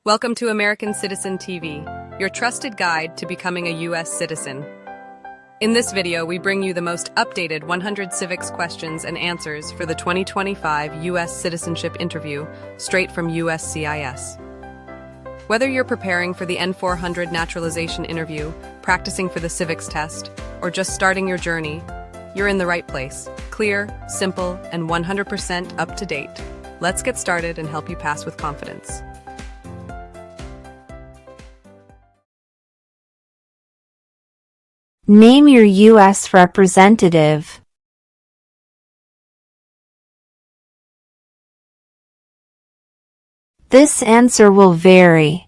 Welcome to American Citizen TV, your trusted guide to becoming a U.S. citizen. In this video, we bring you the most updated 100 civics questions and answers for the 2025 U.S. citizenship interview, straight from USCIS. Whether you're preparing for the N400 naturalization interview, practicing for the civics test, or just starting your journey, you're in the right place. Clear, simple, and 100% up to date. Let's get started and help you pass with confidence. Name your U.S. representative. This answer will vary.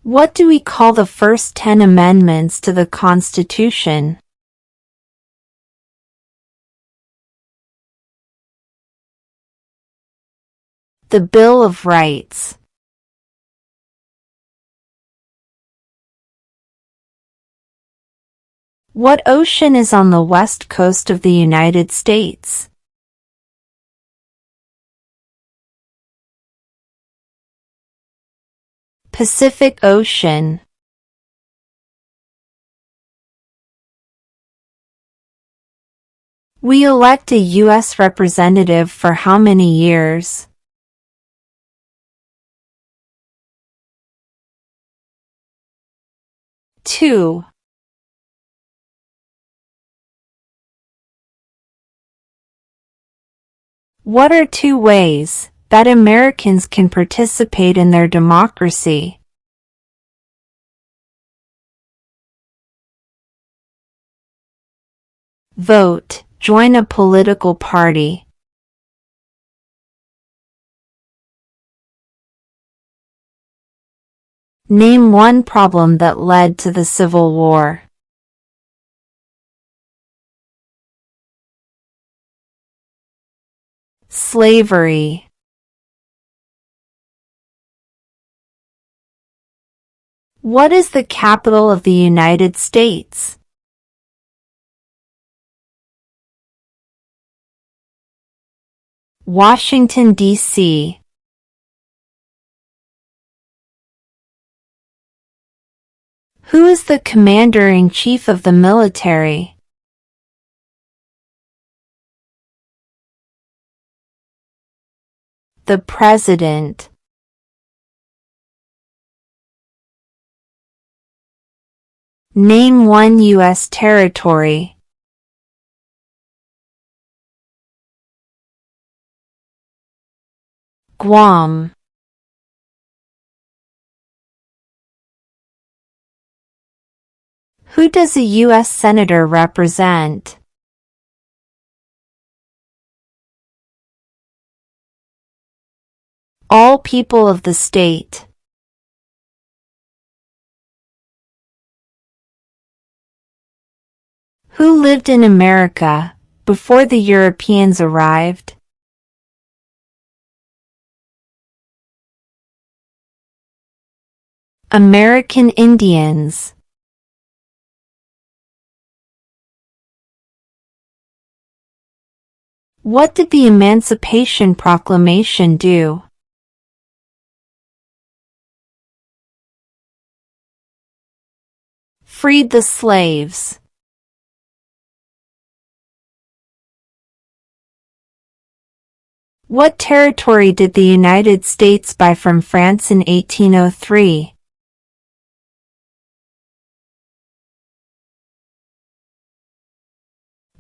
What do we call the first 10 amendments to the Constitution? The Bill of Rights. What ocean is on the west coast of the United States? Pacific Ocean. We elect a U.S. representative for how many years? Two. What are two ways that Americans can participate in their democracy? Vote, join a political party. Name one problem that led to the Civil War. Slavery. What is the capital of the United States? Washington, D.C. Who is the commander-in-chief of the military? The President. Name one U.S. territory. Guam. Who does a U.S. Senator represent? All people of the state. Who lived in America before the Europeans arrived? American Indians. What did the Emancipation Proclamation do? Freed the slaves. What territory did the United States buy from France in 1803?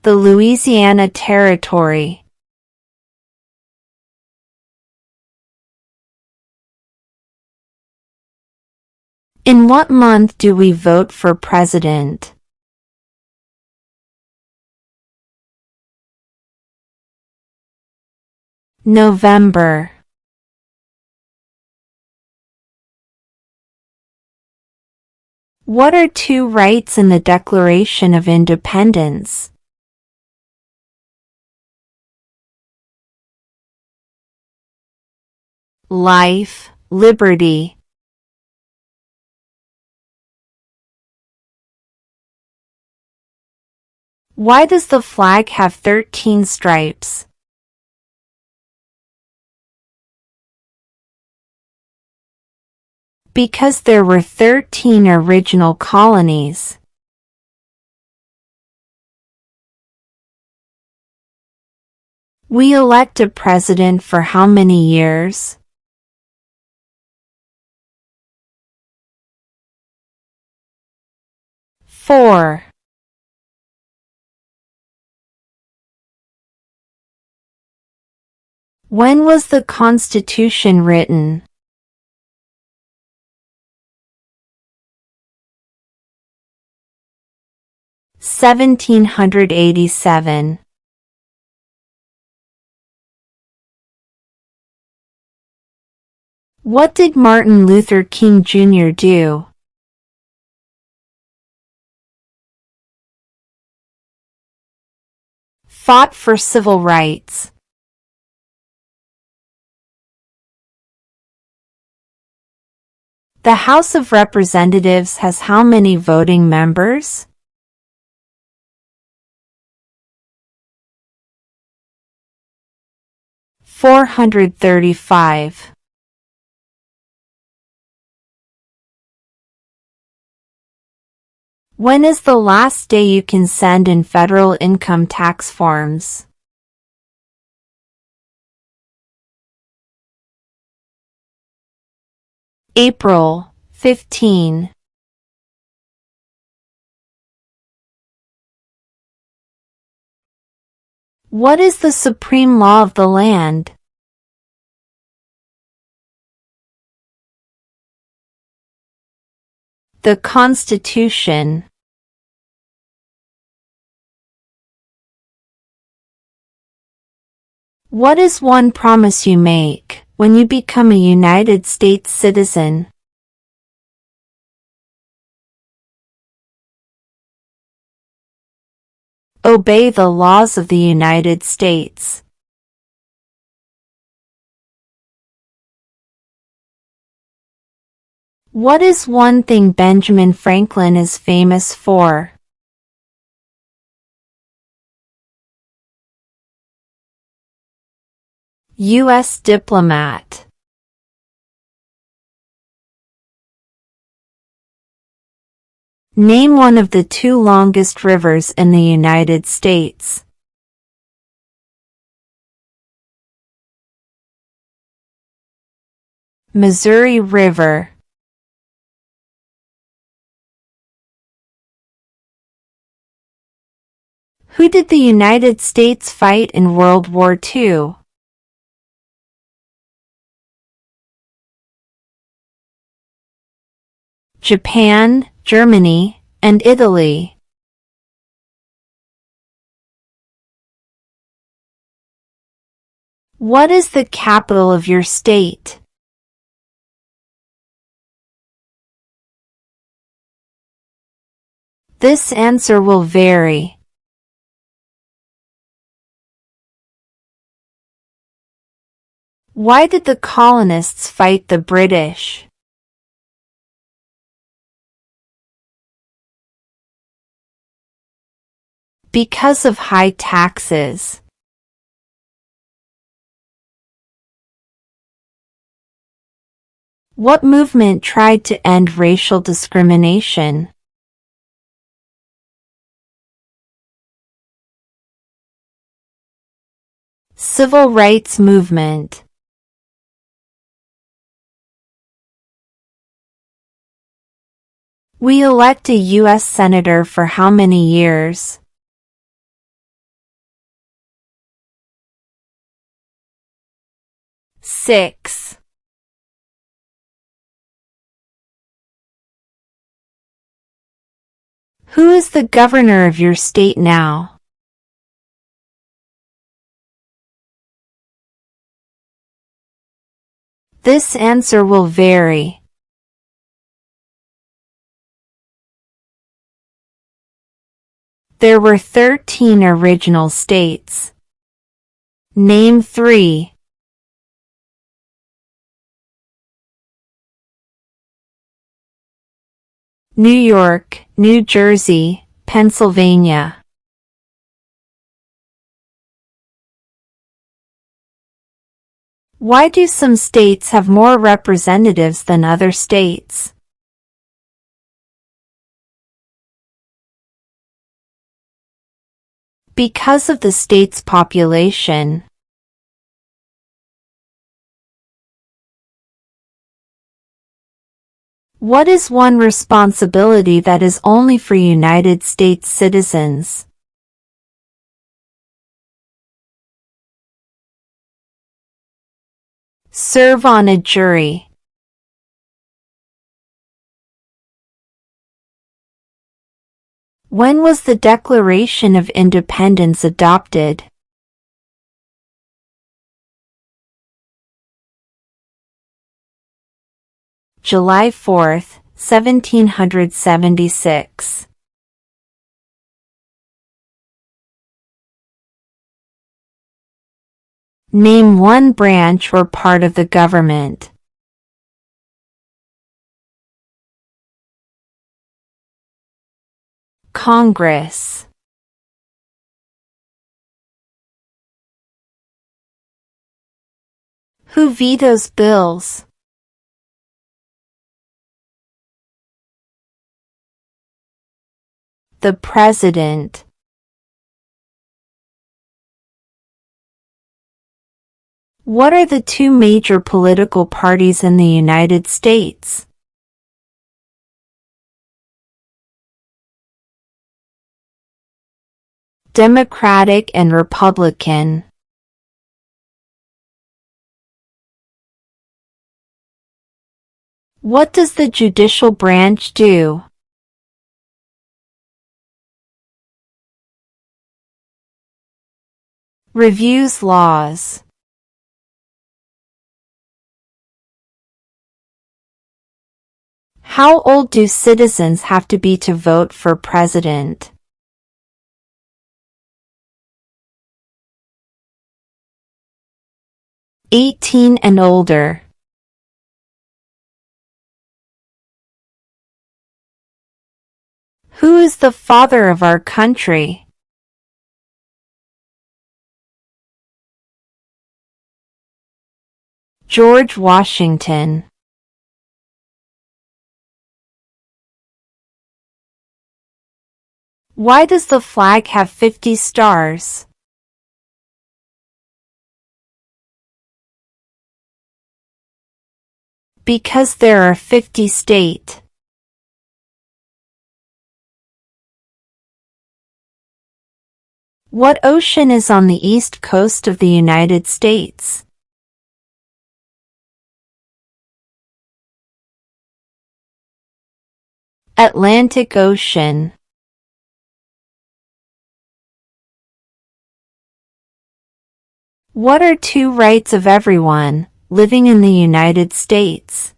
The Louisiana Territory. In what month do we vote for president? November. What are two rights in the Declaration of Independence? Life, liberty. Why does the flag have 13 stripes? Because there were 13 original colonies. We elect a president for how many years? 4. When was the Constitution written? 1787. What did Martin Luther King Jr. do? Fought for civil rights. The House of Representatives has how many voting members? 435. When is the last day you can send in federal income tax forms? April 15. What is the supreme law of the land? The Constitution. What is one promise you make when you become a United States citizen? Obey the laws of the United States. What is one thing Benjamin Franklin is famous for? U.S. diplomat. Name one of the 2 longest rivers in the United States. Missouri River. Who did the United States fight in World War II? Japan, Germany, and Italy. What is the capital of your state? This answer will vary. Why did the colonists fight the British? Because of high taxes. What movement tried to end racial discrimination? Civil rights movement. We elect a U.S. Senator for how many years? 6. Who is the governor of your state now? This answer will vary. There were 13 original states. Name 3. New York, New Jersey, Pennsylvania. Why do some states have more representatives than other states? Because of the state's population. What is one responsibility that is only for United States citizens? Serve on a jury. When was the Declaration of Independence adopted? July 4, 1776. Name one branch or part of the government. Congress. Who vetoes bills? The President. What are the two major political parties in the United States? Democratic and Republican. What does the judicial branch do? Reviews laws. How old do citizens have to be to vote for president? 18 and older. Who is the father of our country? George Washington. Why does the flag have 50 stars? Because there are 50 states. What ocean is on the east coast of the United States? Atlantic Ocean. What are two rights of everyone living in the United States?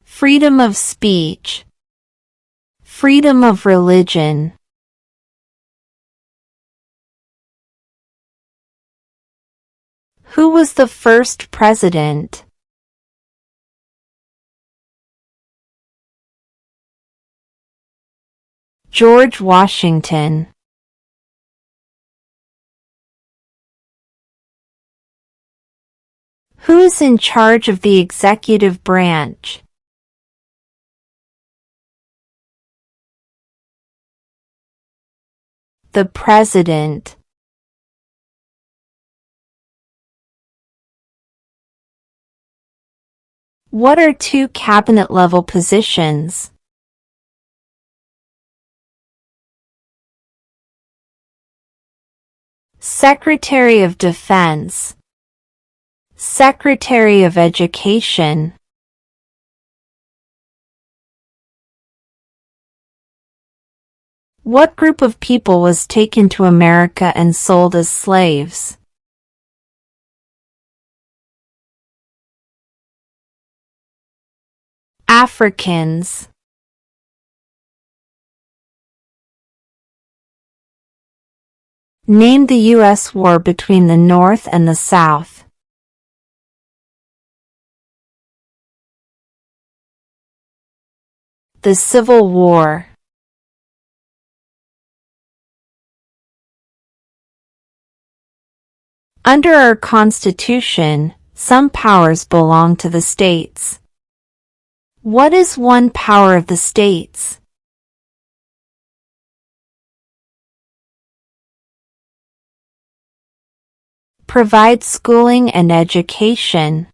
Freedom of speech. Freedom of religion. Who was the first president? George Washington. Who is in charge of the executive branch? The President. What are two cabinet-level positions? Secretary of Defense. Secretary of Education. What group of people was taken to America and sold as slaves? Africans. Name the U.S. war between the North and the South. The Civil War. Under our Constitution, some powers belong to the states. What is one power of the states? Provide schooling and education.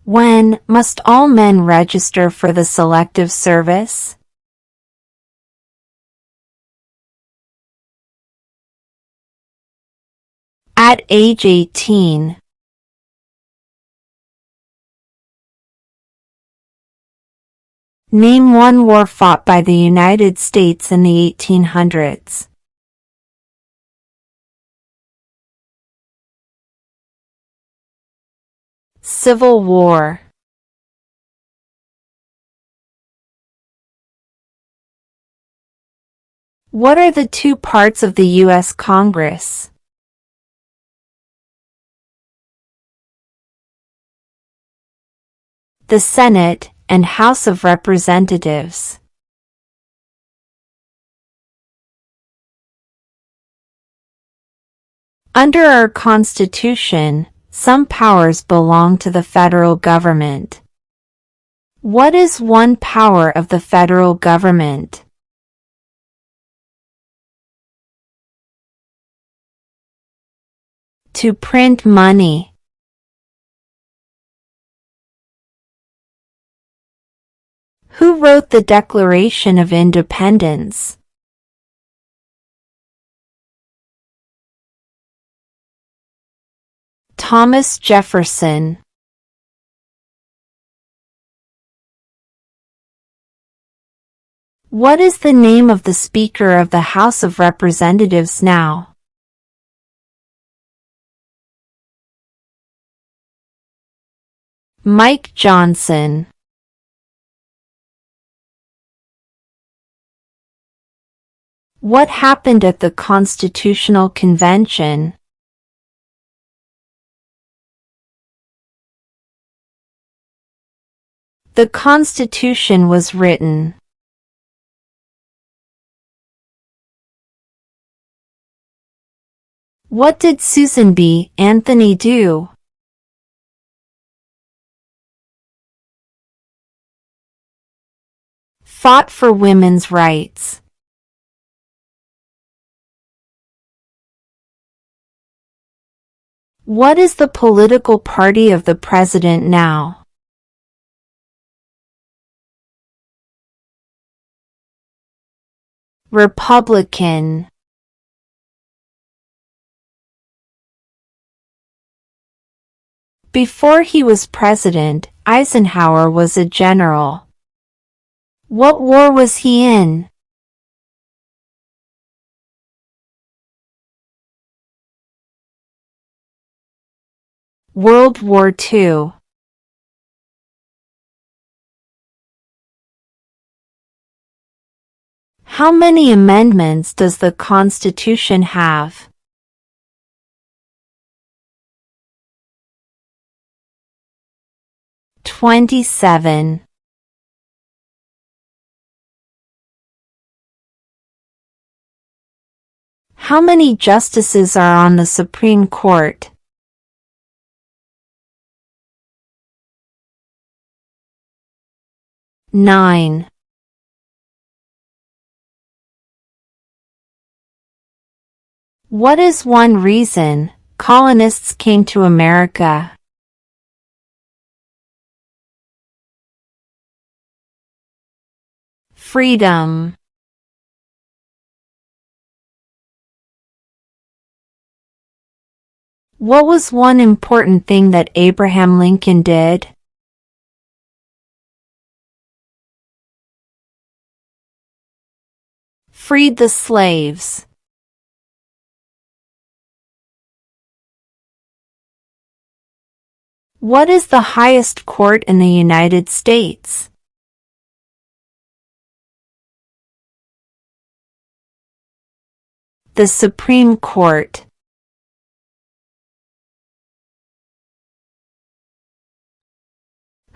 When must all men register for the Selective Service? At age 18. Name one war fought by the United States in the 1800s. Civil War. What are the two parts of the U.S. Congress? The Senate and House of Representatives. Under our Constitution, some powers belong to the federal government. What is one power of the federal government? To print money. Who wrote the Declaration of Independence? Thomas Jefferson. What is the name of the Speaker of the House of Representatives now? Mike Johnson. What happened at the Constitutional Convention? The Constitution was written. What did Susan B. Anthony do? Fought for women's rights. What is the political party of the president now? Republican. Before he was president, Eisenhower was a general. What war was he in? World War II. How many amendments does the Constitution have? 27. How many justices are on the Supreme Court? 9. What is one reason colonists came to America? Freedom. What was one important thing that Abraham Lincoln did? Freed the slaves. What is the highest court in the United States? The Supreme Court.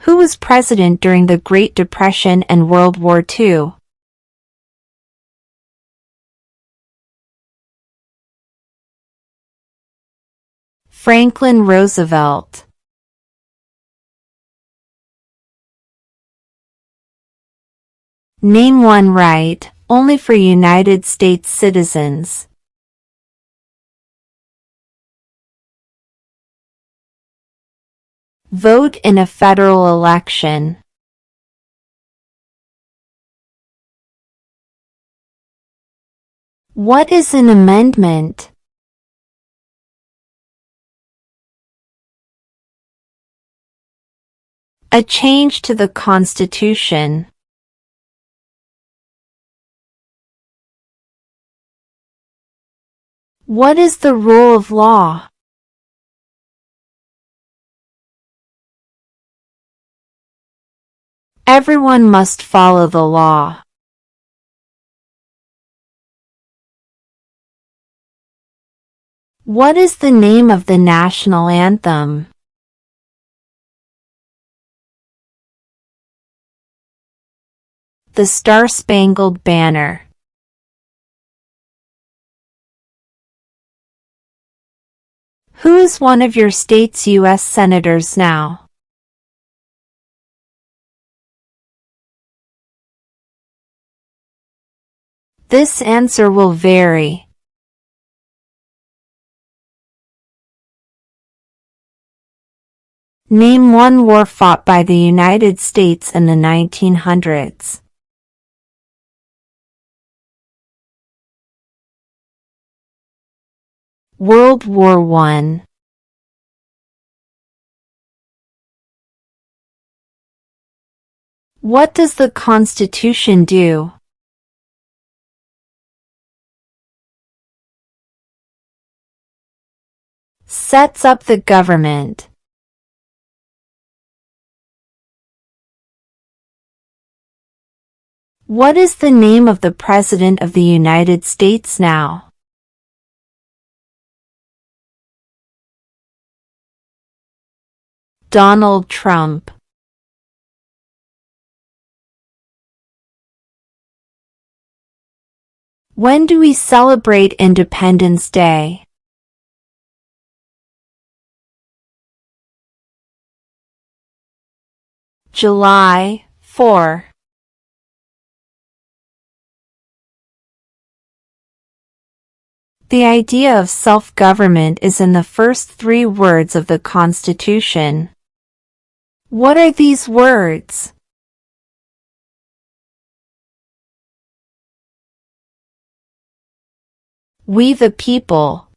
Who was president during the Great Depression and World War II? Franklin Roosevelt. Name one right, only for United States citizens. Vote in a federal election. What is an amendment? A change to the Constitution. What is the rule of law? Everyone must follow the law. What is the name of the national anthem? The Star-Spangled Banner. Who is one of your state's U.S. senators now? This answer will vary. Name one war fought by the United States in the 1900s. World War I. What does the Constitution do? Sets up the government. What is the name of the President of the United States now? Donald Trump. When do we celebrate Independence Day? July 4. The idea of self-government is in the first 3 words of the Constitution. What are these words? We the people.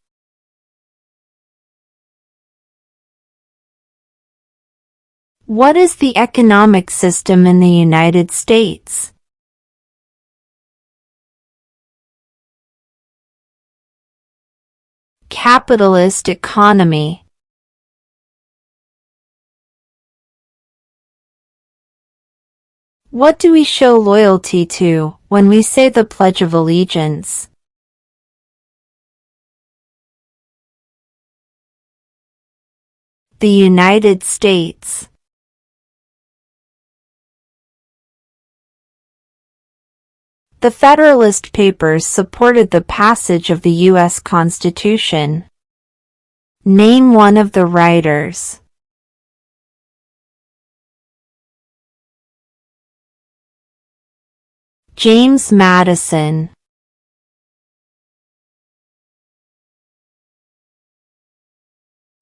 What is the economic system in the United States? Capitalist economy. What do we show loyalty to when we say the Pledge of Allegiance? The United States. The Federalist Papers supported the passage of the U.S. Constitution. Name one of the writers. James Madison.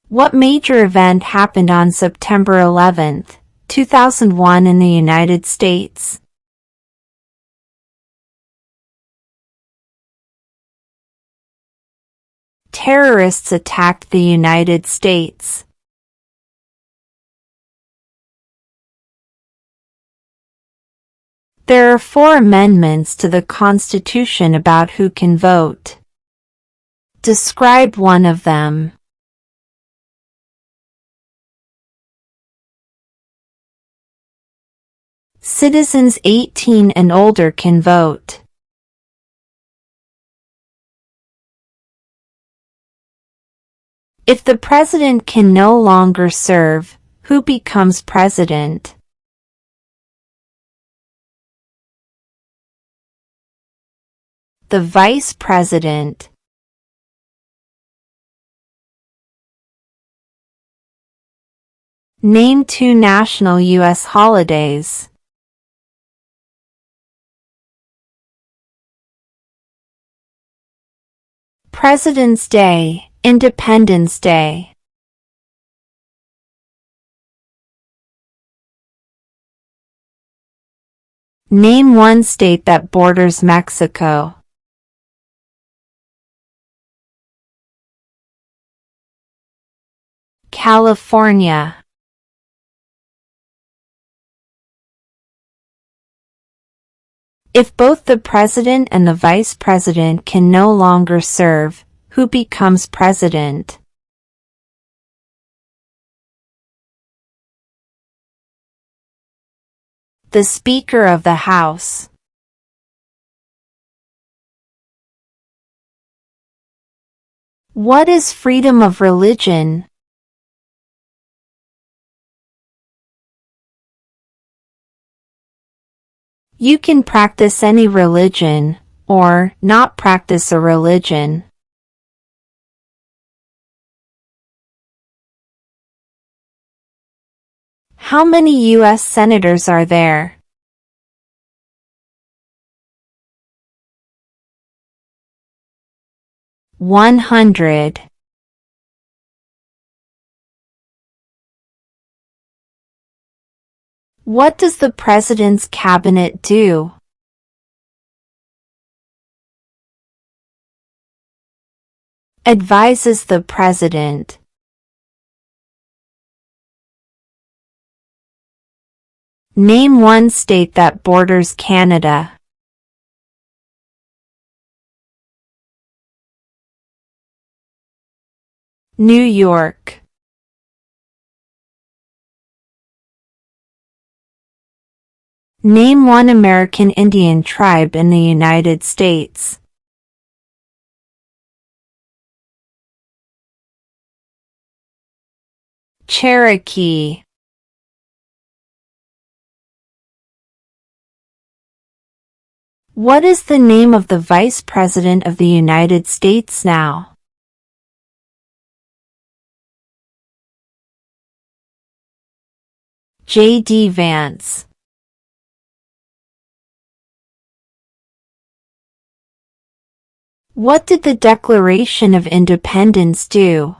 What major event happened on September 11, 2001 in the United States? Terrorists attacked the United States. There are 4 amendments to the Constitution about who can vote. Describe one of them. Citizens 18 and older can vote. If the president can no longer serve, who becomes president? The vice president. Name 2 national U.S. holidays. President's Day, Independence Day. Name 1 state that borders Mexico. California. If both the president and the vice president can no longer serve, who becomes president? The Speaker of the House. What is freedom of religion? You can practice any religion, or not practice a religion. How many U.S. senators are there? 100. What does the President's cabinet do? Advises the President. Name 1 state that borders Canada. New York. Name 1 American Indian tribe in the United States. Cherokee. What is the name of the Vice President of the United States now? J.D. Vance. What did the Declaration of Independence do?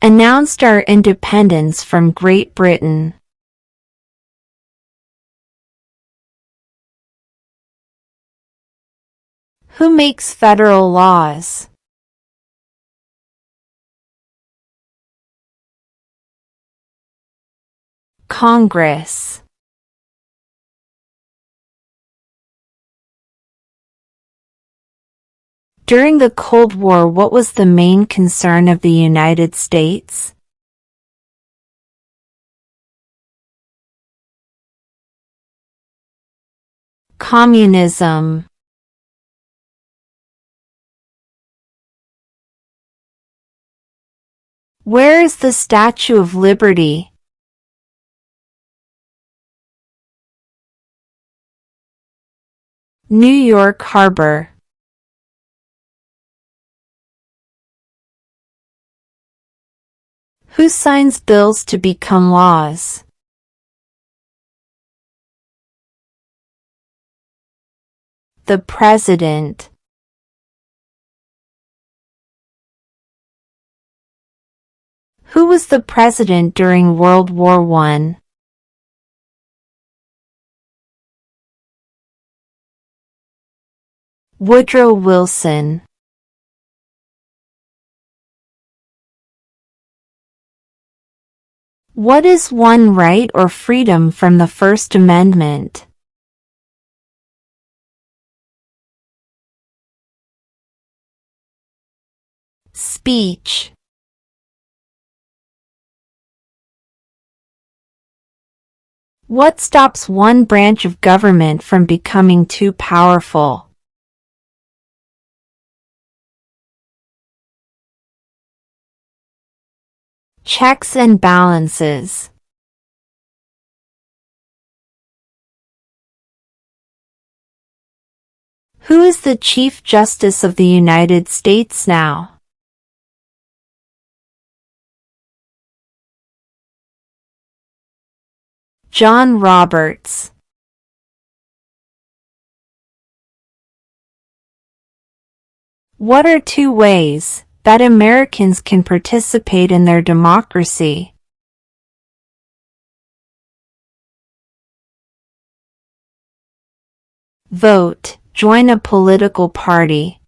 Announced our independence from Great Britain. Who makes federal laws? Congress. During the Cold War, what was the main concern of the United States? Communism. Where is the Statue of Liberty? New York Harbor. Who signs bills to become laws? The President. Who was the president during World War I? Woodrow Wilson. What is one right or freedom from the First Amendment? Speech. What stops one branch of government from becoming too powerful? Checks and balances. Who is the Chief Justice of the United States now? John Roberts. What are 2 ways that Americans can participate in their democracy? Vote, join a political party,